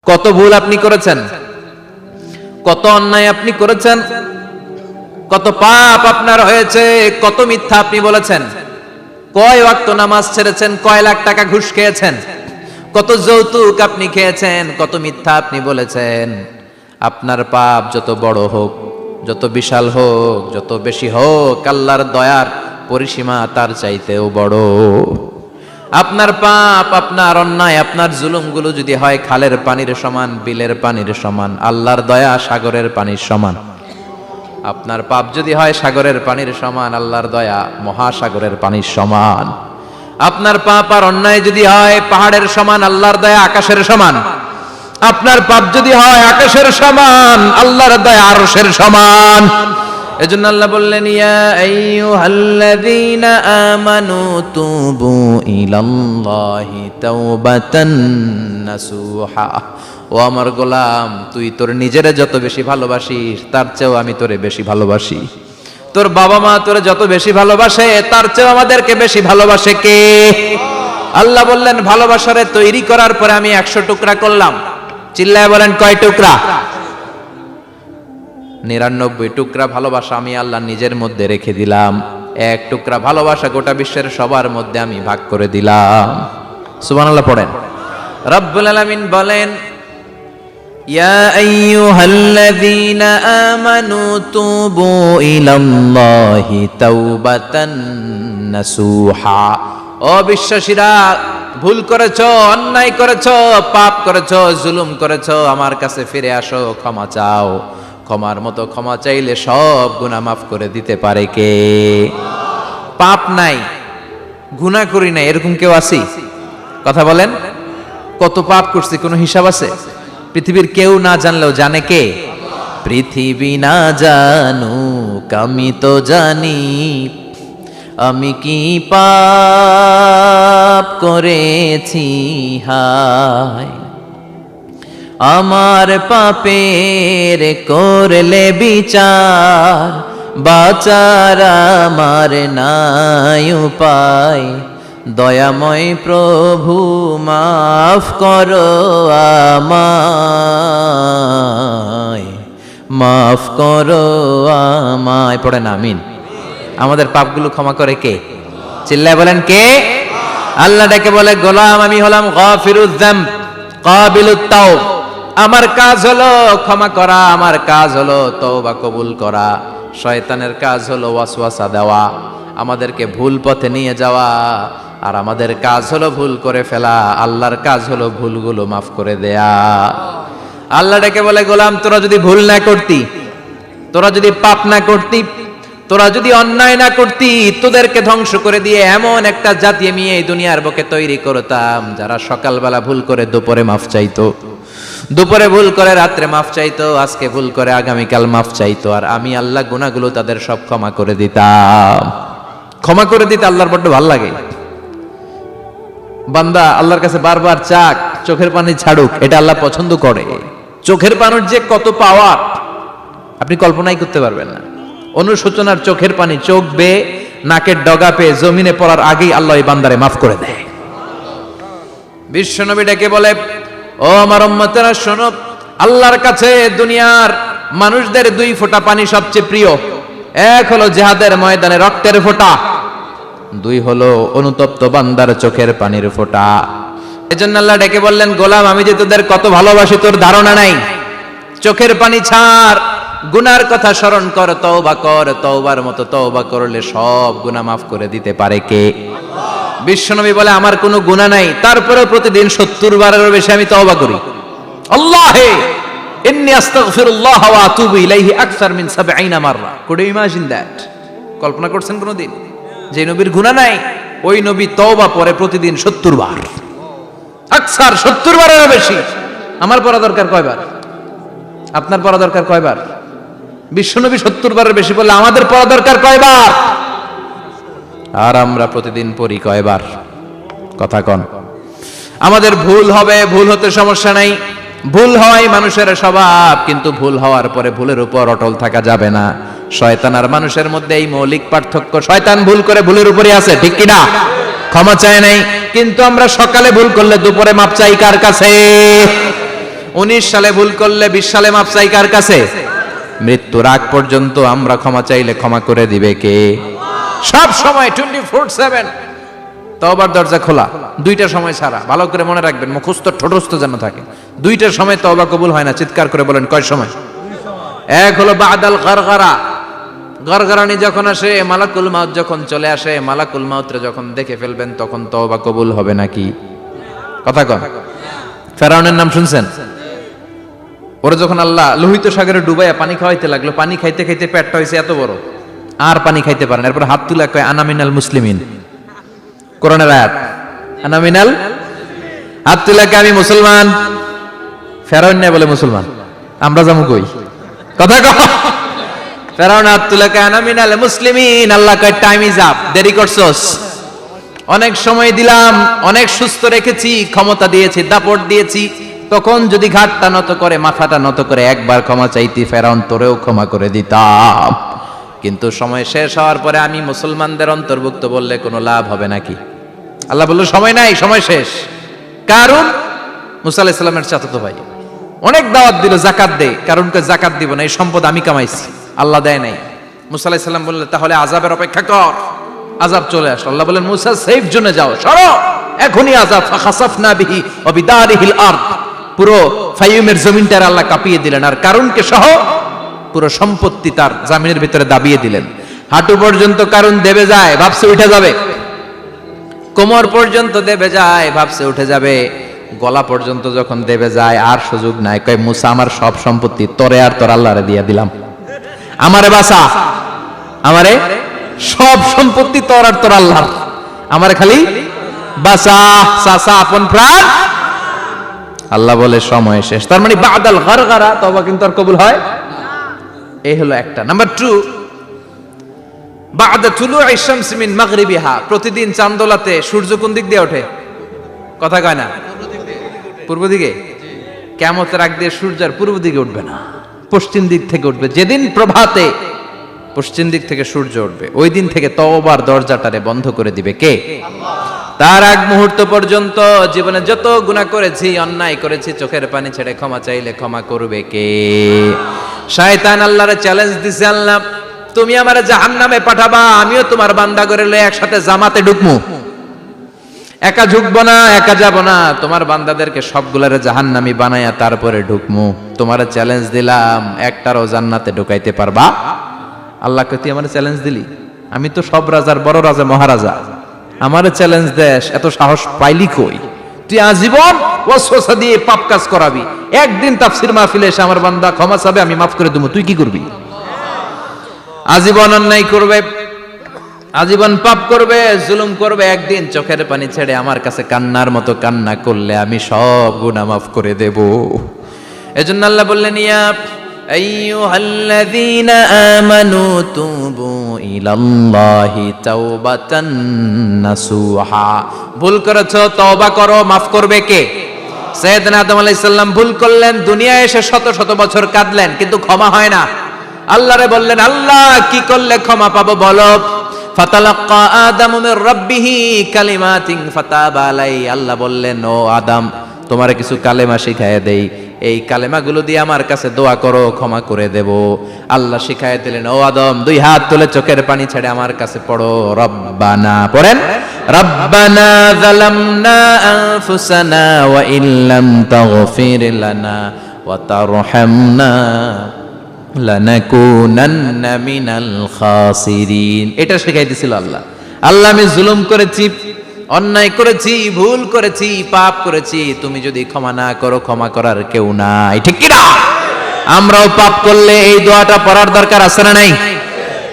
কত ভুল আপনি করেছেন, কত অন্যায় আপনি করেছেন, কত পাপ আপনার হয়েছে, কত মিথ্যা আপনি বলেছেন, কয় ওয়াক্ত নামাজ ছেড়েছেন, কয় লাখ টাকা ঘুষ খেয়েছেন, কত যৌতুক আপনি খেয়েছেন, কত মিথ্যা আপনি বলেছেন। আপনার পাপ যত বড় হোক, যত বিশাল হোক, যত বেশি হোক, আল্লাহর দয়ার পরিসীমা তার চাইতেও বড়। আপনার পাপ, আপনার অন্যায়, আপনার জুলুমগুলো যদি হয় খালের পানির সমান, বিলের পানির সমান, আল্লাহর দয়া সাগরের পানির সমান। আপনার পাপ যদি হয় সাগরের পানির সমান, আল্লাহর দয়া মহাসাগরের পানির সমান। আপনার পাপ আর অন্যায় যদি হয় পাহাড়ের সমান, আল্লাহর দয়া আকাশের সমান। আপনার পাপ যদি হয় আকাশের সমান, আল্লাহর দয়া আরশের সমান। এজন্য আল্লাহ বললেন, ইয়া আইয়ুহাল্লাযীনা আমানু তুবু ইলাল্লাহি তাওবাতান নাসুহা। ও আমার গোলাম, তুই তোর নিজেরে যত বেশি ভালোবাসিস তার চেয়েও আমি তোরে বেশি ভালোবাসি। তোর বাবা মা তোরে যত বেশি ভালোবাসে তার চেয়েও আমাদেরকে বেশি ভালোবাসে কে? আল্লাহ বললেন, ভালোবাসারে তৈরি করার পরে আমি 100 টুকরা করলাম। চিল্লায় বলেন, কয় টুকরা? 99 টুকরা ভালোবাসা আমি আল্লাহ নিজের মধ্যে রেখে দিলাম। 1 টুকরা ভালোবাসা গোটা বিশ্বের সবার মধ্যে আমি ভাগ করে দিলাম। সুবহানাল্লাহ পড়েন। রব্বুল আলামিন বলেন, ইয়া আইয়ুহাল্লাযীনা আমানু তুবু ইলাল্লাহি তাওবাতান নাসুহা। ও বিশ্বাসীরা, ভুল করেছো, অন্যায় করেছো, পাপ করেছো, জুলুম করেছো, আমার কাছে ফিরে আসো, ক্ষমা চাও। ক্ষমার মতো ক্ষমা চাইলে সব গুনাহ মাফ করে দিতে পারে কে? পাপ নাই, গুনাহ করি নাই, এরকম কেউ আছি? কথা বলেন, কত পাপ করছি কোনো হিসাব আছে? পৃথিবীর কেউ না জানলেও জানে কে? পৃথিবী না জানুক আমি তো জানি, আমি কি পাপ করেছি হায়। আমার পাপের করলে বিচার, বাঁচার আমার নাই উপায়। দয়াময় প্রভু মাফ করো আমায়, মাফ করো আমায়। পড়েন আমিন। আমাদের পাপগুলো ক্ষমা করে কে? চিল্লায় বলেন, কে? আল্লাহ ডেকে বলে, গোলাম আমি হলাম গাফিরুয যামব কাবিলুত তাওব। আমার কাজ হলো ক্ষমা করা, আমার কাজ হলো তওবা কবুল করা। শয়তানের কাজ হলো ওয়াসওয়াসা দেওয়া, আমাদেরকে ভুল পথে নিয়ে যাওয়া। আর আমাদের কাজ হলো ভুল করে ফেলা, আল্লাহর কাজ হলো ভুলগুলো মাফ করে দেয়া। আল্লাহ ডেকে বলে, গোলাম তোরা যদি ভুল না করতি, তোরা যদি পাপ না করতি, তোরা যদি অন্যায় না করতি, তোদেরকে ধ্বংস করে দিয়ে এমন একটা জাতি আমি এই দুনিয়ার বুকে তৈরি করতাম যারা সকালবেলা ভুল করে দুপুরে মাফ চাইতো, দুপুরে ভুল করে রাত্রে মাফ চাইতো, আজকে ভুল করে আগামীকাল মাফ চাইতো। আর আমি আল্লাহ গুনাহগুলো তাদের সব ক্ষমা করে দিতাম। ক্ষমা করে দিতে আল্লাহর বড্ড ভালো লাগে। বান্দা আল্লাহর কাছে বারবার চাক, চোখের পানি ছাড়ুক, এটা আল্লাহ পছন্দ করে। চোখের পানির যে কত পাওয়ার আপনি কল্পনাই করতে পারবেন না। অনুশোচনার চোখের পানি চোখ বেয়ে নাকের ডগা পেয়ে জমিনে পড়ার আগেই আল্লাহ এই বান্দারে মাফ করে দেয়। বিশ্বনবী ডেকে বলে, ও আমার উম্মতেরা শোনো, আল্লাহর কাছে দুনিয়ার মানুষদের 2 ফোঁটা পানি সবচেয়ে প্রিয়। এক হলো জিহাদের ময়দানে রক্তের ফোঁটা, 2 হলো অনুতপ্ত বান্দার চোখের পানির ফোঁটা। এজন্য আল্লাহ ডেকে বললেন, গোলাম আমি যে তোদের কত ভালোবাসি তোর ধারণা নাই। চোখের পানি ছাড়, গুনার কথা স্মরণ কর, তওবা কর। তওবার মতো তওবা করলে সব গুনাহ মাফ করে দিতে পারে কে? বিশ্বনবী বলে, আমার কোনো গুনাহ নাই, তারপরেও প্রতিদিন 70 বারেরও বেশি আমি তওবা করি। আল্লাহে ইন্নী আস্তাগফিরুল্লাহ ওয়া আতুবু ইলাইহি আকসার মিন 70 মাররা। Could you imagine that? কল্পনা করছেন কোনদিন যে নবীর গুনাহ নাই, ওই নবী তওবা পড়ে প্রতিদিন 70 বার, আকসার 70 বারেরও বেশি। আমার পড়া দরকার কয়বার? আপনার পড়া দরকার কয়বার? বিশ্বনবী 70 বারের বেশি বললে আমাদের পড়া দরকার কয়বার? আর আমরা প্রতিদিন পড়ি কয়বার? কথা কন। আমাদের ভুল হবে, ভুল হতে সমস্যা নাই, ভুল হয় মানুষের স্বভাব, কিন্তু ভুল হওয়ার পরে ভুলের উপর অটল থাকা যাবে না। শয়তান আর মানুষের মধ্যে এই মৌলিক পার্থক্য। শয়তান ভুল করে ভুলের উপরই আছে, ঠিক কিনা? ক্ষমা চায় নাই, কিন্তু আমরা সকালে ভুল করলে দুপুরে মাপ চাই কার কাছে? 19 সালে ভুল করলে 20 সালে মাপ চাই কার কাছে? মৃত্যুর আগ পর্যন্ত আমরা ক্ষমা চাইলে ক্ষমা করে দিবে কে? সব সময় 24/7 তওবার দরজা খোলা, দুইটার সময় ছাড়া। ভালো করে মনে রাখবেন, মুখস্থ ঠোঁটস্থ যেন থাকে। দুইটার সময় তওবা কবুল হয় না, চিৎকার করে বলেন কয় সময়? এক হলো বাদাল গারগারা, গারগারানি যখন আসে, মালাকুল মাউত যখন চলে আসে, মালাকুল মাউতরে যখন দেখে ফেলবেন তখন তওবা কবুল হবে নাকি? কথা কন। ফেরাউনের নাম শুনছেন? ওরা যখন আল্লাহ লোহিত সাগরে ডুবাইয়া পানি খাওয়াইতে লাগলো, পানি খাইতে খাইতে পেটটা হয়েছে এত বড়, আর পানি খাইতে পারেন। এরপর হাত তুলে কয় আনা মিনাল মুসলিমিন, কোরআনের আয়াত, আনা মিনাল, হাত তুলে কয় আমি মুসলমান। ফেরাউন না বলে মুসলমান, আমরা যাবো কই? কথা কও। ফেরাউন হাত তুলে কয় আনা মিনাল মুসলিমিন। আল্লাহ কয় টাইম ইজ আপ, দেরি করছস, অনেক সময় দিলাম, অনেক সুস্থ রেখেছি, ক্ষমতা দিয়েছি, দাপট দিয়েছি, তখন যদি ঘাটটা নত করে, মাথাটা নত করে একবার ক্ষমা চাইতি, ফেরাউন তোরেও ক্ষমা করে দিতাম। কিন্তু সময় শেষ হওয়ার পরে আমি মুসলমানদের অন্তর্ভুক্ত বললে কোনো লাভ হবে নাকি? আল্লাহ বলল সময় নাই, সময় শেষ। কারণ মুসা আলাইহিস সালামের চাচাতো ভাই অনেক দাওয়াত দিল, জাকাত দে। কারণকে জাকাত দিব না, এই সম্পদ আমি কামাইছি, আল্লাহ দেয় নাই। মুসা আলাইহিস সালাম বললেন তাহলে আযাবের অপেক্ষা কর। আযাব চলে আসলো। আল্লাহ বলেন মুসা সেফ জোনে যাও, সরো, এখনই আযাব। ফাখাসাফনা বিহি ওয়া বিদারিহিল আরদ, পুরো ফাইয়ুমের জমিনটার আল্লাহ কাঁপিয়ে দিলেন, আর কারুনকে সহ পুরো সম্পত্তি তার জামিনের ভিতরে দাবিয়ে দিলেন। হাঁটু পর্যন্ত কারুন দেবে যায়, ভাবছে উঠে যাবে। কোমর পর্যন্ত দেবে যায়, ভাবছে উঠে যাবে। গলা পর্যন্ত যখন দেবে যায় আর সুযোগ নাই। কয় মুসা আমার সব সম্পত্তি তোরে আর তোর আল্লাহরে দিয়ে দিলাম, আমারে বাঁচা, আমারে সব সম্পত্তি তোর আর তোর আল্লাহর, আমারে খালি বাঁচা, চাচা আপন প্রাণ। আল্লাহ বলে সময় শেষ। তার মানে বাদাল গারগারা তওবা কিন্তু আর কবুল হয়। এই হলো একটা। নাম্বার 2, বাদা তুলুই শামস মিন মাগরিবিহা, প্রতিদিন চাঁদোলাতে সূর্য কোন দিক দিয়ে ওঠে? কথা কয় না? পূর্ব দিকে। কিয়ামতের আগ দিয়ে সূর্য আর পূর্ব দিকে উঠবে না, পশ্চিম দিক থেকে উঠবে। যেদিন প্রভাতে পশ্চিম দিক থেকে সূর্য উঠবে, ওই দিন থেকে তওবার দরজাটারে বন্ধ করে দিবে কে? তার আগ মুহূর্ত পর্যন্ত জীবনে যত গুনাহ করেছি, অন্যায় করেছি, চোখের পানি ছেড়ে ক্ষমা চাইলে ক্ষমা করবে কে? শয়তান আল্লাহরে চ্যালেঞ্জ দিছে, আল্লাহ তুমি আমারে জাহান্নামে পাঠাবা, আমিও তোমার বান্দা করে লয়ে একসাথে জামাতে ঢুকমু, একা ঢুকবো না, একা যাব না, তোমার বান্দাদেরকে সবগুলারে জাহান্নামী বানায়া তারপরে ঢুকমু। তোমারে চ্যালেঞ্জ দিলাম, একটারও জান্নাতে ঢুকাইতে পারবা? আল্লাহকে তুই আমারে চ্যালেঞ্জ দিলি? আমি তো সব রাজার বড় রাজা, মহারাজা, আমারে চ্যালেঞ্জ দেশ, এত সাহস পাইলি কই? তুই আজীবন ওয়াসওয়াসা দিয়ে পাপ কাজ করাবি, একদিন তাফসীর মাহফিলে এসে আমার বান্দা ক্ষমা চাবে, আমি মাফ করে দেবো, তুই কি করবি? আজীবন অন্যায় করবে, আজীবন পাপ করবে, জুলুম করবে, একদিন চোখের পানি ছেড়ে আমার কাছে কান্নার মতো কান্না করলে আমি সব গুনাহ মাফ করে দেব। এজন্য আল্লাহ বললেন ইয়া আইয়ুহাল্লাযীনা আমানু তুবু ইলাল্লাহি তাওবাতান নাসুহা, ভুল করেছো তওবা করো, মাফ করবে কে? সাইয়েদনা আদম আলাইহিস সালাম ভুল করলেন, দুনিয়ায় এসে শত শত বছর কাঁদলেন, কিন্তু ক্ষমা হয় না। আল্লাহরে বললেন আল্লাহ কি করলে ক্ষমা পাবো বলো? ফাতালাক্কা আদামু মির রাব্বিহি কালিমাতিন ফাতাবা আলাইহি, আল্লাহ বললেন ও আদম তোমারে কিছু কালেমা শিখায় দেই, এই কালেমাগুলো দিয়ে আমার কাছে দোয়া করো, ক্ষমা করে দেব। আল্লাহ শিখায় দিলেন ও আদম দুই হাত তুলে চোখের পানি ছেড়ে আমার কাছে পড়ো রব্বানা, পড়েন রব্বানা যালামনা আনফুসানা ওয়া ইল্লাম তাগফির লানা ওয়া তারহামনা লানাকুনান্না মিনাল খাসিরিন। এটা শিখাই দিয়েছিল আল্লাহ। আল্লাহ আমি জুলুম করেছি, অন্যায় করেছি, ভুল করেছি, পাপ করেছি, তুমি যদি ক্ষমা না করো ক্ষমা করার কেউ নাই, ঠিক কি না? আমরাও পাপ করলে এই দোয়াটা পড়ার দরকার আছে না নাই?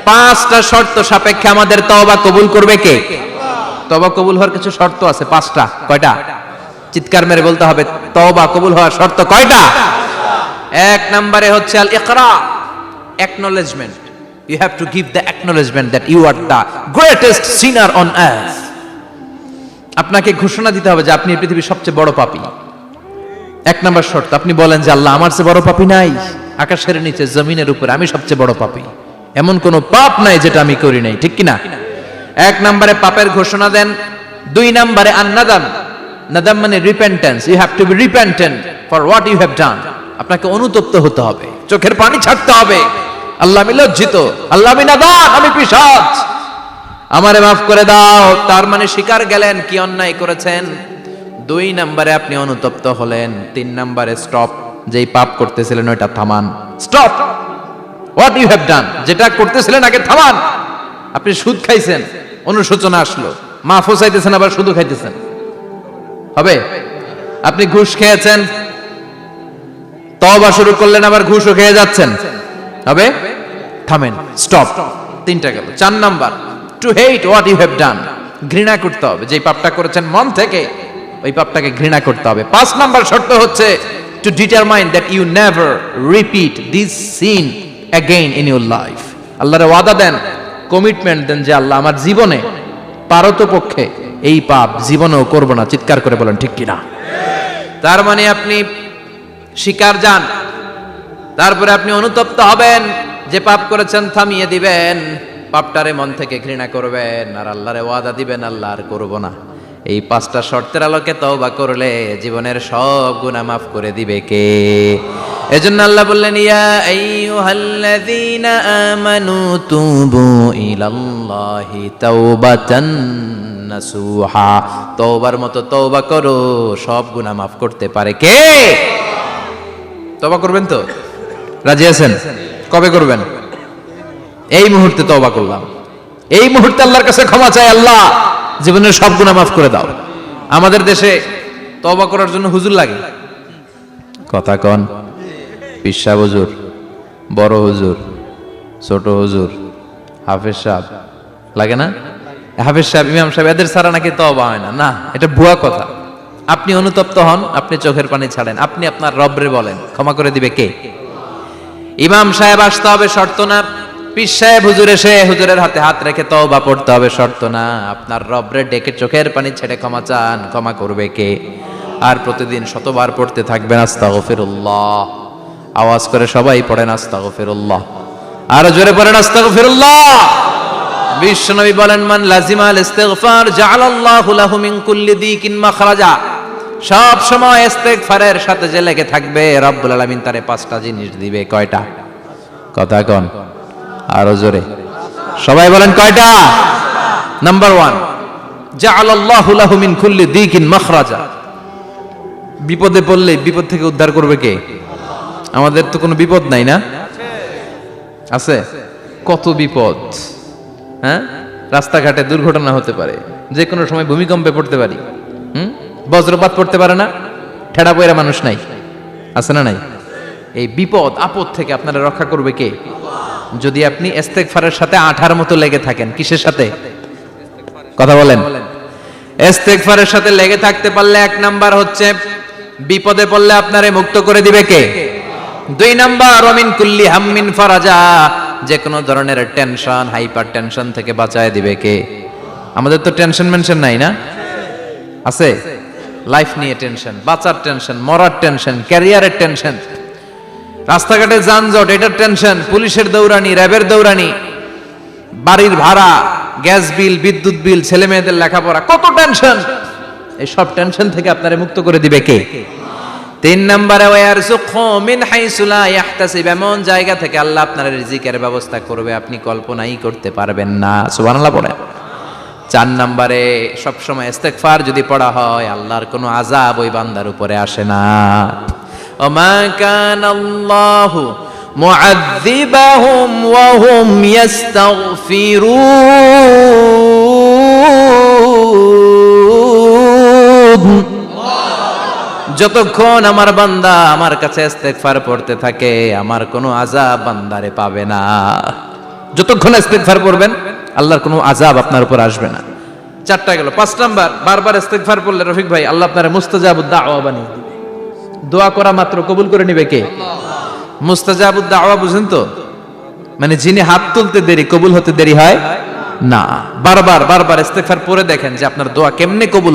5টা শর্ত সাপেক্ষে আমাদের তওবা কবুল করবে কে? তওবা কবুল হওয়ার কিছু শর্ত আছে 5টা। কয়টা? চিৎকার মেরে বলতে হবে, তওবা কবুল হওয়ার শর্ত কয়টা? 1 নম্বরে হচ্ছে আল ইকরা, acknowledgement. You have to give the acknowledgement that you are the greatest sinner on earth. আপনাকে ঘোষণা দিতে হবে যে আপনি এই পৃথিবীর সবচেয়ে বড় পাপী। 1 নম্বর শর্ত, আপনি বলেন যে আল্লাহ আমার চেয়ে বড় পাপী নাই, আকাশের নিচে জমিনের উপরে আমি সবচেয়ে বড় পাপী, এমন কোনো পাপ নাই যেটা আমি করি নাই, ঠিক কি না? 1 নম্বরে পাপের ঘোষণা দেন। 2 নম্বরে আন নাদাম, নাদাম মানে repentance, you have to be repentant. For what you have done. আপনাকে অনুতপ্ত হতে হবে, চোখের পানি ছাড়তে হবে। আল্লাহ আমি লজ্জিত, আল্লাহ আমি নাদান, আমি পিশাচ, আমারে মাফ করে দাও। তার মানে স্বীকার গেলেন কি অন্যায় করেছেন। 2 নম্বরে আপনি অনুতপ্ত হলেন। 3 নম্বরে স্টপ, যেই পাপ করতেছিলেন ওইটা থামান। Stop what you have done, যেটা করতেছিলেন আগে থামান। আপনি সুদ খাইছেন, অনুশোচনা আসলো, মাফও চাইতেছেন আবার সুদও খাইতেছেন, হবে? আপনি ঘুষ খেয়েছেন, তওবা শুরু করলেন, আবার ঘুষও খেয়ে যাচ্ছেন, হবে? থামেন, স্টপ। 3টা গেল। 4 নাম্বার, to hate what you have done, ঘৃণা করতে হবে। যেই পাপটা করেছেন মন থেকে, ওই পাপটাকে ঘৃণা করতে হবে। 5 নাম্বার শর্ত হচ্ছে to determine that you never repeat this sin again in your life. আল্লাহরে ওয়াদা দেন, কমিটমেন্ট দেন যে আল্লাহ আমার জীবনে পারতপক্ষে এই পাপ জীবনেও করব না। চিৎকার করে বলেন ঠিক কিনা? তার মানে আপনি স্বীকার যান, তারপরে আপনি অনুতপ্ত হবেন, যে পাপ করেছেন থামিয়ে দিবেন, পাপটারে মন থেকে ঘৃণা করবেন, আর আল্লাহরে ওয়াদা দিবেন আল্লাহ আর করব না। এই 5টা শর্তের আলোকে তওবা করলে জীবনের সব গুনাহ মাফ করে দিবে কে? এজন্য আল্লাহ বললেন, ইয়া আইয়ুহাল্লাযীনা আমানু তুবু ইলাল্লাহি তাওবাতান নাসুহা। তওবার মতো তওবা করো, সব গুনাহ মাফ করতে পারে কে? তওবা করবেন তো? রাজি আছেন? কবে করবেন? এই মুহূর্তে তওবা করলাম, এই মুহূর্তে আল্লাহর কাছে ক্ষমা চাই, আল্লাহ জীবনের সব গুনাহ মাফ করে দাও। আমাদের দেশে তওবা করার জন্য হুজুর লাগে, কথা কন, পীর সাহেব হুজুর, বড় হুজুর, ছোট হুজুর, হাফেজ সাহেব লাগে না? হাফেজ সাহেব, ইমাম সাহেব, এদের ছাড়া নাকি তওবা হয় না। না, এটা ভুয়া কথা। আপনি অনুতপ্ত হন, আপনি চোখের পানি ছাড়েন, আপনি আপনার রবরে বলেন, ক্ষমা করে দিবে কে? ইমাম সাহেব আসতে হবে শর্ত না, পীর সাহেব হুজুর এসে হুজুরের হাতে হাত রেখে তওবা পড়তে হবে শর্ত না। আপনার রবরে ডেকে চোখের পানি ছেড়ে ক্ষমা চান, ক্ষমা করবে কে? আর প্রতিদিন শতবার পড়তে থাকবেন আস্তাগফিরুল্লাহ। আওয়াজ করে সবাই পড়েন আস্তাগফিরুল্লাহ, আর জোরে পড়েন আস্তাগফিরুল্লাহ। বিশ্বনবী বলেন, মান লাজিমাল ইস্তিগফার জাআলাল্লাহু লাহু মিন কুল্লি দিকিন মাখরাজা। সব সময় ইস্তিগফারের সাথে যে লেগে থাকবে, রব্বুল আলামিন তারে 5টা জিনিস দিবে। কয়টা? কথা কন, আরো জোরে সবাই বলেন কয়টা? নাম্বার 1, জাআলাল্লাহু লাহু মিন কুল্লি দিকিন মাখরাজা। বিপদে পড়লে বিপদ থেকে উদ্ধার করবে কে? আমাদের তো কোনো বিপদ নাই না? আছে? কত বিপদ, হ্যাঁ? রাস্তাঘাটে দুর্ঘটনা হতে পারে, যে কোনো সময় ভূমিকম্পে পড়তে পারি, বজ্রপাত পড়তে পারে না, ঠেড়া পয়রা মানুষ নাই, আছে না নাই? এই বিপদ আপদ থেকে আপনারা রক্ষা করবে কে? যদি আপনি ইস্তেগফারের সাথে আঠার মতো লেগে থাকেন। কিসের সাথে? কথা বলেন। ইস্তেগফারের সাথে লেগে থাকতে পারলে 1 নাম্বার হচ্ছে বিপদে পড়লে আপনারে মুক্ত করে দিবে কে? 2 নাম্বার, ওমিন কুল্লি হাম্মিন ফারাজা, যে কোনো ধরনের টেনশন, হাইপার টেনশন থেকে বাঁচায় দিবে কে? আমাদের তো টেনশন মেনশন নাই না? আছে? লাইফ নিয়ে টেনশন, বাঁচার টেনশন, মরার টেনশন, ক্যারিয়ারের টেনশন, রাস্তাঘাটে যানজট, এটার টেনশন, পুলিশের দৌড়ানি, র্যাবের দৌড়ানি, বাড়ির ভাড়া, গ্যাস বিল, বিদ্যুৎ বিল, ছেলে মেয়েদের লেখাপড়া, কত টেনশন। এই সব টেনশন থেকে আপনারে মুক্ত করে দিবে কে? 3 নম্বরে, ওয়ারযুকহু মিন হাইসু লা ইয়াহতাসিব, এমন জায়গা থেকে আল্লাহ আপনার রিজিকের ব্যবস্থা করবে আপনি কল্পনাই করতে পারবেন না। সুবহানাল্লাহ পড়েন। 4 নম্বরে, সব সময় ইস্তেগফার যদি পড়া হয়, আল্লাহর কোনো আযাব ওই বান্দার উপরে আসে না। ওমা কানাল্লাহু মুআযযিবাহুম ওয়া হুম ইস্তাগফিরুন। যতক্ষণ আমার বান্দা আমার কাছে ইস্তেগফার পড়তে থাকে, আমার কোনো আযাব বান্দারে পাবে না। যতক্ষণ ইস্তেগফার পড়বেন, আল্লাহর কোনো আযাব আপনার উপর আসবে না। 4টা গেল। 5 নাম্বার, বারবার ইস্তেগফার পড়লে রফিক ভাই আল্লাহ আপনার মুস্তাজাবুদ দাওয়া বানিয়ে দিবে। দোয়া করা মাত্র কবুল করে নেবে কে? মুস্তাজাবুদ দাওয়া বুঝেন তো? মানে যিনি হাত তুলতে দেরি, কবুল হতে দেরি হয় না। বারবার বারবার ইস্তেগফার পড়ে দেখেন যে আপনার দোয়া কেমনে কবুল হয়।